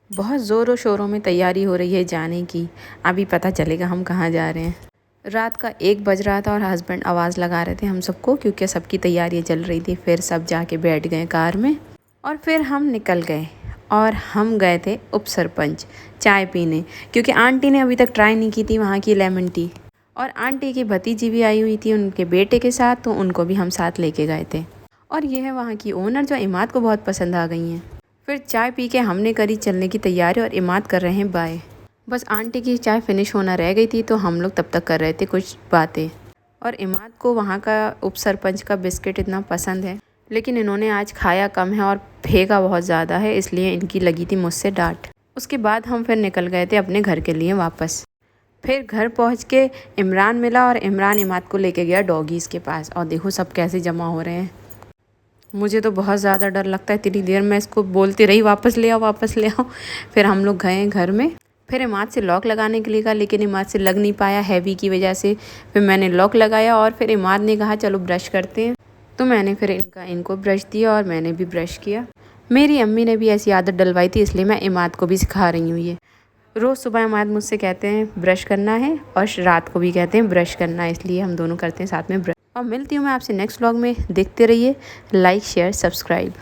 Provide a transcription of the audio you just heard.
बहुत ज़ोरों शोरों में तैयारी हो रही है जाने की। अभी पता चलेगा हम कहाँ जा रहे हैं। रात का 1 बज रहा था और हस्बैंड आवाज़ लगा रहे थे हम सबको, क्योंकि सबकी तैयारियाँ चल रही थी। फिर सब जाके बैठ गए कार में और फिर हम निकल गए और हम गए थे उप सरपंच चाय पीने, क्योंकि आंटी ने अभी तक ट्राई नहीं की थी वहाँ की लेमन टी। और आंटी की भतीजी भी आई हुई थी उनके बेटे के साथ, तो उनको भी हम साथ लेके गए थे। और ये है वहाँ की ओनर जो इमाद को बहुत पसंद आ गई हैं। फिर चाय पी के हमने करी चलने की तैयारी और इमाद कर रहे हैं बाय। बस आंटी की चाय फिनिश होना रह गई थी, तो हम लोग तब तक कर रहे थे कुछ बातें। और इमाद को वहाँ का उप सरपंच का बिस्किट इतना पसंद है, लेकिन इन्होंने आज खाया कम है और फेंका बहुत ज़्यादा है, इसलिए इनकी लगी थी मुझसे डांट। उसके बाद हम फिर निकल गए थे अपने घर के लिए वापस। फिर घर पहुँच के इमरान मिला और इमरान इमाद को लेके गया डॉगीज़ के पास। और देखो सब कैसे जमा हो रहे हैं। मुझे तो बहुत ज़्यादा डर लगता है। इतनी देर मैं इसको बोलती रही वापस ले आओ वापस ले आओ। फिर हम लोग गए घर में। फिर इमाद से लॉक लगाने के लिए कहा, लेकिन इमाद से लग नहीं पाया हैवी की वजह से। फिर मैंने लॉक लगाया और फिर इमाद ने कहा चलो ब्रश करते हैं, तो मैंने फिर इनको ब्रश दिया और मैंने भी ब्रश किया। मेरी अम्मी ने भी ऐसी आदत डलवाई थी, इसलिए मैं इमाद को भी सिखा रही हूँ ये। रोज़ सुबह इमाद मुझसे कहते हैं ब्रश करना है और रात को भी कहते हैं ब्रश करना है, इसलिए हम दोनों करते हैं साथ में ब्रश। और मिलती हूँ मैं आपसे नेक्स्ट व्लॉग में। देखते रहिए, लाइक शेयर सब्सक्राइब।